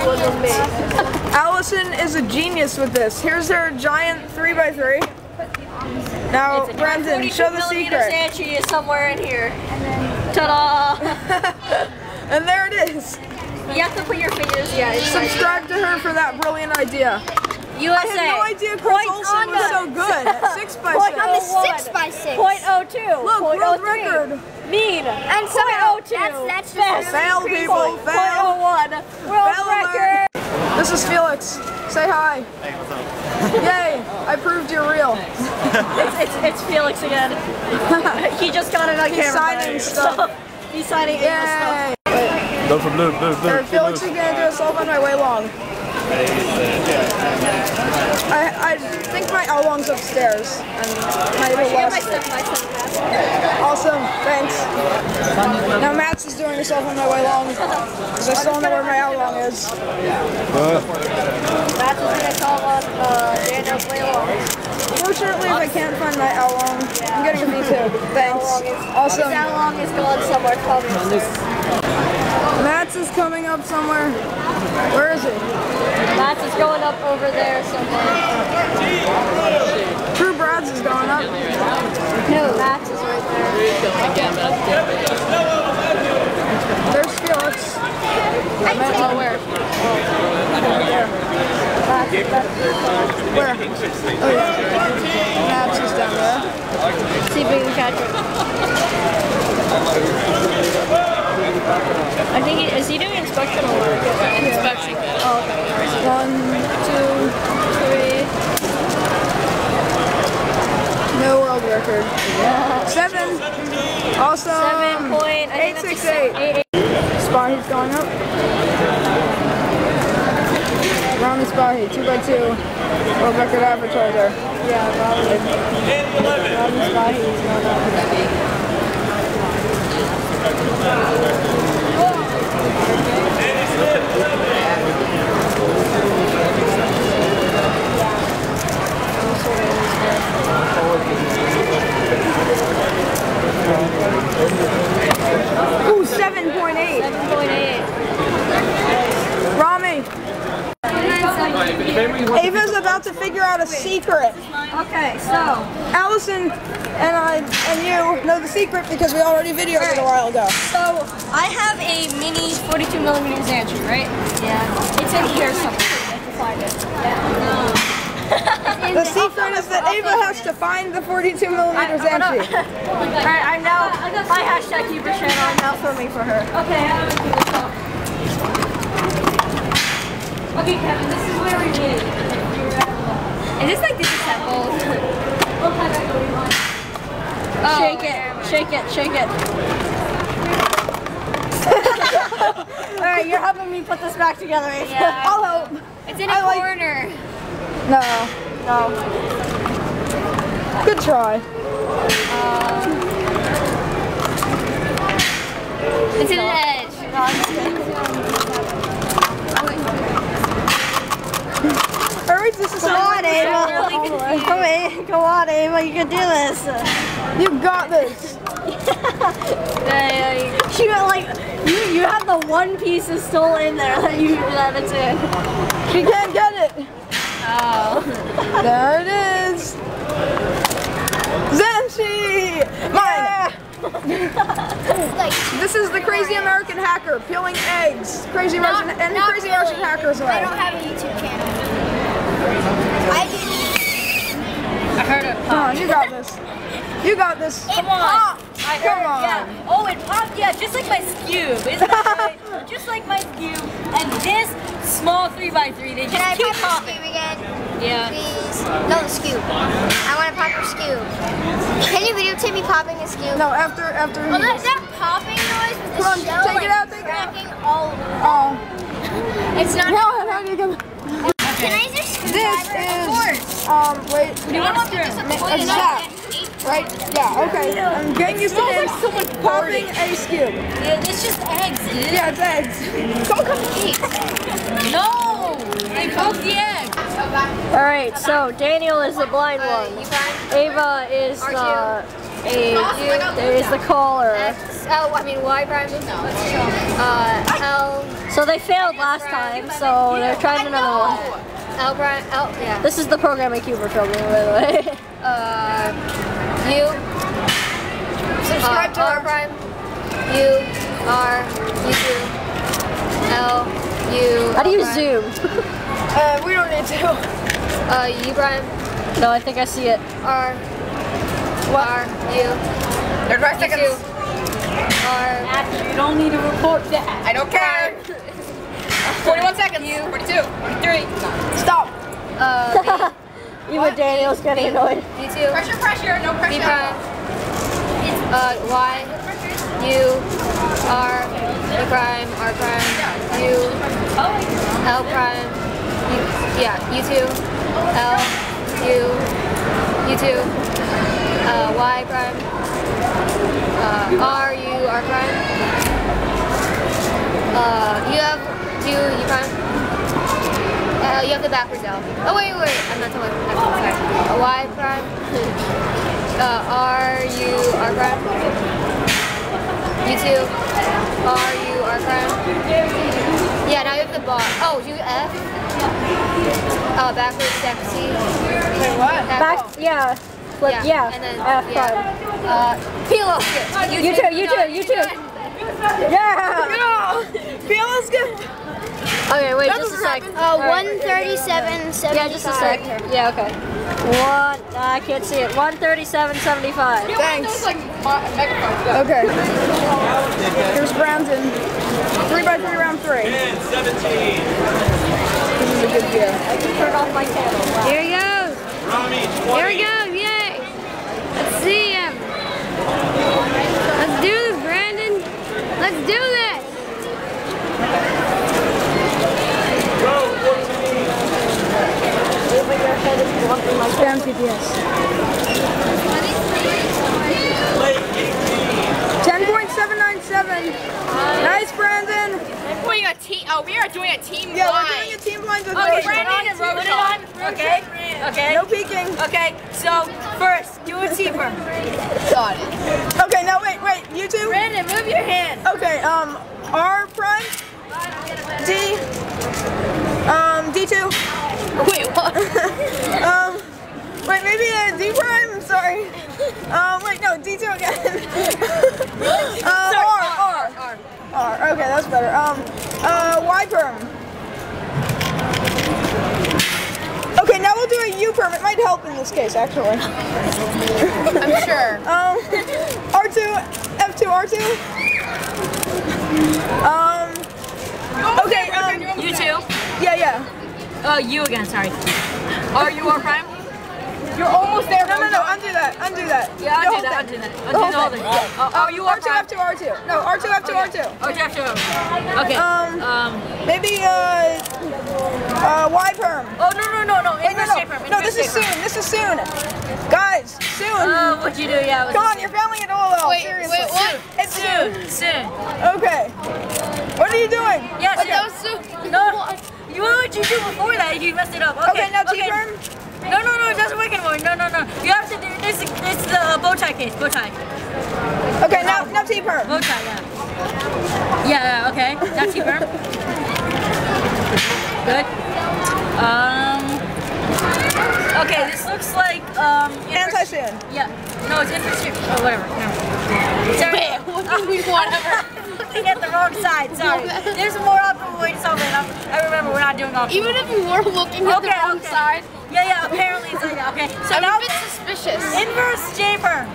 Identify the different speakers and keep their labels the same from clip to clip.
Speaker 1: wasn't me.
Speaker 2: Allison is a genius with this. Here's her giant 3x3. Now, Brandon, show the secret.
Speaker 1: She is somewhere in here. Ta-da!
Speaker 2: And there it is.
Speaker 1: You have to put your fingers. Yeah.
Speaker 2: Subscribe to her for that brilliant idea.
Speaker 1: USA.
Speaker 2: I had no idea Chris Olsen was so good at 6x6.
Speaker 3: I'm a 6x6.
Speaker 1: 0.02.
Speaker 2: Look, world record.
Speaker 1: Mean.
Speaker 3: And
Speaker 1: 0.02.
Speaker 3: That's
Speaker 1: best.
Speaker 2: Fail, people. Fail.
Speaker 1: 0.01. World record.
Speaker 2: This is Felix. Say hi.
Speaker 4: Hey, what's up?
Speaker 2: Yay! I proved you're real.
Speaker 1: It's Felix again. He just got it on camera.
Speaker 2: He's signing stuff.
Speaker 1: He's signing stuff.
Speaker 4: Go for blue.
Speaker 2: Felix is gonna do a solve on my way long. I think my L-long's upstairs. And maybe lost it. Awesome, thanks. Now Matt's is doing a solve on my way long. Because I still know where my L-long is.
Speaker 1: Matt's is gonna solve on Daniel's way long.
Speaker 2: Fortunately, if I can't find my L-long, I'm getting a V2. Thanks. Awesome.
Speaker 1: L-long is going somewhere. Probably upstairs.
Speaker 2: Matt's is coming up somewhere. Where is it?
Speaker 1: Matt's is going up over there somewhere.
Speaker 2: True Brad's is going up.
Speaker 1: No, Matt's is right there.
Speaker 2: There's Felix.
Speaker 1: Oh, where?
Speaker 2: Where? Oh yeah. Matt's is down there.
Speaker 1: See if we can catch him. I think is he doing inspectional work? Inspection. Oh, okay.
Speaker 2: 1, 2, 3. No world record. 7. Awesome. 868. Spahi's going up. Rami Spahi, 2x2. World record average holder.
Speaker 1: Yeah, Rami Spahi is going up.
Speaker 2: Ooh, 7.8.
Speaker 1: 7.8.
Speaker 2: Rami. Ava's about to figure out a secret.
Speaker 1: Okay, so
Speaker 2: Allison and you know the secret because we already videoed it a while ago.
Speaker 1: So I have a mini 42mm Xantry, right? Yeah. It's in here somewhere. I have to find it. Yeah.
Speaker 2: The secret is that Ava has to find the 42mm Xantry.
Speaker 1: Alright, I'm now my hashtag Cuber channel. I'm now filming for her. Okay, I have a Cuber talk. Okay, Kevin, this is where we meet. Is this like disassembled? Oh, shake it. Alright, you're helping me put this back together.
Speaker 3: Yeah.
Speaker 2: I'll help.
Speaker 3: It's in a corner.
Speaker 2: No.
Speaker 1: No.
Speaker 2: Good try.
Speaker 3: It's an edge.
Speaker 2: Alright, this is
Speaker 1: Come on, Ava. Come on, Ava. You can do this.
Speaker 2: You got this.
Speaker 1: She went like you have the one piece that's still in there that it's in.
Speaker 2: She can't get it.
Speaker 1: Oh.
Speaker 2: There it is. Xantry! Mine! This is the crazy American hacker peeling eggs. Crazy Russian hackers away.
Speaker 3: I don't have a YouTube channel.
Speaker 1: I heard it.
Speaker 2: Come on, you got this. You got this.
Speaker 1: Come on.
Speaker 2: Come on.
Speaker 1: Yeah. Oh, it popped. Yeah, just like my Scube. Isn't it right? Just like my Scube. And this small 3x3, they just keep popping.
Speaker 3: Can I pop your Scube again?
Speaker 1: Yeah.
Speaker 3: Please. No, the Scube. I want to pop your Scube. Can you videotape me popping a Scube?
Speaker 2: No, after
Speaker 3: Well, that popping noise with the
Speaker 2: Come on,
Speaker 3: shell
Speaker 2: take it out, take it out.
Speaker 3: cracking all over.
Speaker 2: Oh.
Speaker 3: It's not.
Speaker 2: How do you get
Speaker 3: Can I use your
Speaker 2: this
Speaker 3: screwdriver?
Speaker 2: is wait.
Speaker 3: You want to do this
Speaker 2: A zap. Right? Yeah, okay. I'm getting used to this. Popping a Scube.
Speaker 1: Yeah, it's just eggs.
Speaker 2: Yeah, it's eggs. Don't come to eat.
Speaker 1: No! They broke the egg. Alright, so Daniel is the blind one. Ava is the caller.
Speaker 3: Y prime. No, L,
Speaker 4: So they failed last time, so they're trying another one.
Speaker 3: L prime, L, yeah.
Speaker 4: This is the TheProgrammingCuber filming, by the way.
Speaker 3: U.
Speaker 2: Subscribe to
Speaker 3: R prime. U, R, U2, L, U.
Speaker 4: How do you
Speaker 3: prime.
Speaker 4: zoom?
Speaker 2: We don't need to.
Speaker 3: U prime.
Speaker 4: No, I think I see it.
Speaker 3: R. R, U.
Speaker 2: 35 seconds.
Speaker 3: R.
Speaker 1: Actually, you don't need to report that.
Speaker 2: I don't care. 41 seconds. 42. 43. Stop.
Speaker 4: Even Daniel's getting annoyed.
Speaker 3: U2.
Speaker 2: Pressure, pressure. No
Speaker 3: B
Speaker 2: pressure.
Speaker 3: prime. Y. U. R. U prime. R prime. U. L prime. U, yeah. U2. L. U. U2. Y prime. R. U. R prime. You have 2 U prime. You have the backwards L. Oh wait, I'm not talking about sorry. Y prime. R U R prime. U2. R U R prime. Yeah, now you have the bar. Oh, U F. Backwards sexy.
Speaker 2: Wait, what?
Speaker 4: Back, yeah. Flip, yeah.
Speaker 3: And then
Speaker 4: F prime.
Speaker 3: Pilo.
Speaker 4: You too. Yeah!
Speaker 2: Feels good.
Speaker 4: Okay, wait, just a sec.
Speaker 3: 137.75.
Speaker 4: Yeah, just a sec. Yeah, okay. I can't see it. 137.75.
Speaker 2: Thanks. Okay. Here's Brandon. 3x3 round 3.
Speaker 5: 17.
Speaker 2: This is a good gear.
Speaker 4: I can turn off my camera. Wow.
Speaker 3: Here he goes.
Speaker 5: Rami, 20.
Speaker 3: Here we go. Yay. Let's see him. Let's do this, Brandon. Let's do this.
Speaker 2: Spam PPS. 10.797. Nice, Brandon.
Speaker 1: We are doing a team
Speaker 2: Yeah,
Speaker 1: blind.
Speaker 2: we're doing a team blind with
Speaker 1: Okay,
Speaker 2: Roshan.
Speaker 1: Brandon and Roshan. Okay, okay.
Speaker 2: No peeking.
Speaker 1: Okay, so first, do a teamer.
Speaker 2: Got it. Okay, now wait, you two?
Speaker 1: Brandon, move your hand.
Speaker 2: Okay, R prime, D, D2.
Speaker 1: Wait, what?
Speaker 2: Wait, maybe D prime, sorry. Wait, no, D2 again. R, okay, that's better. Y perm. Okay, now we'll do a U perm. It might help in this case, actually.
Speaker 1: I'm sure.
Speaker 2: R2, F2, R2. Okay,
Speaker 1: You too?
Speaker 2: yeah.
Speaker 1: Oh, you again, sorry. Are you R prime? You're almost there.
Speaker 2: No, undo that.
Speaker 1: Yeah,
Speaker 2: The
Speaker 1: undo
Speaker 2: whole
Speaker 1: that,
Speaker 2: thing.
Speaker 1: undo that. Undo the whole thing. Are you R
Speaker 2: R2,
Speaker 1: prime?
Speaker 2: F2, R2. No, R2, F2, R2.
Speaker 1: Okay, F2. Okay.
Speaker 2: Maybe, Y perm.
Speaker 1: Oh, no.
Speaker 2: Wait, no. No, this is soon. Guys, soon.
Speaker 1: What'd you do? Yeah.
Speaker 2: Come on, you're failing it all out.
Speaker 1: Wait,
Speaker 2: Seriously.
Speaker 1: what?
Speaker 2: It's
Speaker 1: Soon.
Speaker 2: Okay. What are you doing?
Speaker 1: Yes,
Speaker 2: Okay.
Speaker 1: that was soon. No. What did you do before that? You messed it up.
Speaker 2: Okay, now T perm.
Speaker 1: No, it doesn't work anymore. No. You have to do this. It's the bow tie case. Bow tie.
Speaker 2: Okay, now T perm.
Speaker 1: Bow tie, yeah. Yeah, okay. Now T perm. Good. Okay, this looks like
Speaker 2: Anti-soon.
Speaker 1: Yeah. No, it's infrastructure. Oh, whatever. Sorry. Whatever. Looking at the wrong side. Sorry. There's a more optimal way to solve it. I remember we're not doing optimal.
Speaker 3: Even if you were looking at the wrong side.
Speaker 1: Yeah. Apparently it's like that. Okay. So now
Speaker 3: I'm a bit suspicious.
Speaker 1: inverse J perm.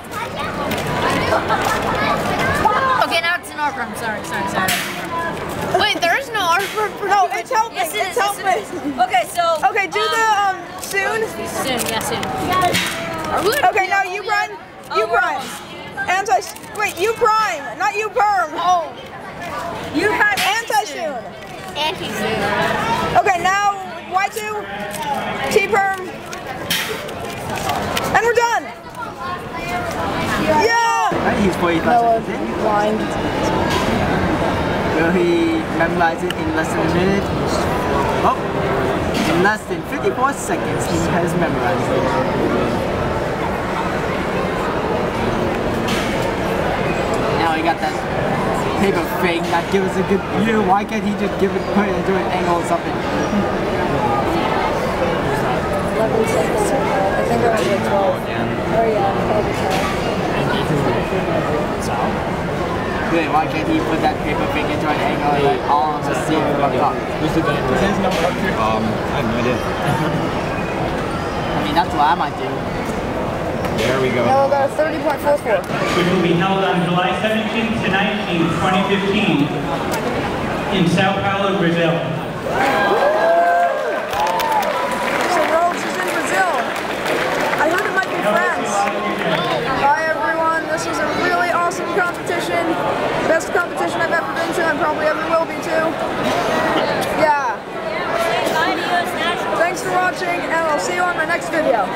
Speaker 1: Okay, now it's an R perm. Sorry.
Speaker 3: Wait, there is no R for
Speaker 2: No, it's helping.
Speaker 1: Yes, it is.
Speaker 2: It's helping.
Speaker 1: Okay, so.
Speaker 2: Okay, do the soon.
Speaker 1: Soon.
Speaker 2: Okay, now U prime. U prime. Wait, U prime, not U perm.
Speaker 3: Oh.
Speaker 1: You have
Speaker 2: Anti-soon.
Speaker 3: Anti-soon.
Speaker 2: Okay, now Y2, T perm, and we're done. Yeah.
Speaker 6: He's 45 seconds in.
Speaker 2: Blind.
Speaker 6: Will he memorize it in less than a minute? Oh, in less than 54 seconds he has memorized it. Now he got that paper thing that gives us a good view. Why can't he just put it into an angle or something?
Speaker 2: 11 seconds. I think that was like 12. Oh yeah, probably 12.
Speaker 6: Good, why can't he put that paper thing into an angle and like all of us see it from up?
Speaker 5: Who's the guy? His number up here? I have no idea.
Speaker 6: I mean, that's what I might do.
Speaker 5: There we go.
Speaker 2: Now we'll go 30.44.
Speaker 7: Which will be held on July 17th to 19th, 2015 in Sao Paulo, Brazil.
Speaker 2: So Rhodes is in Brazil. I heard it might be France. Bye everyone, this was a really awesome competition. Best competition I've ever been to and probably ever will be too. Yeah. Thanks for watching and I'll see you on my next video.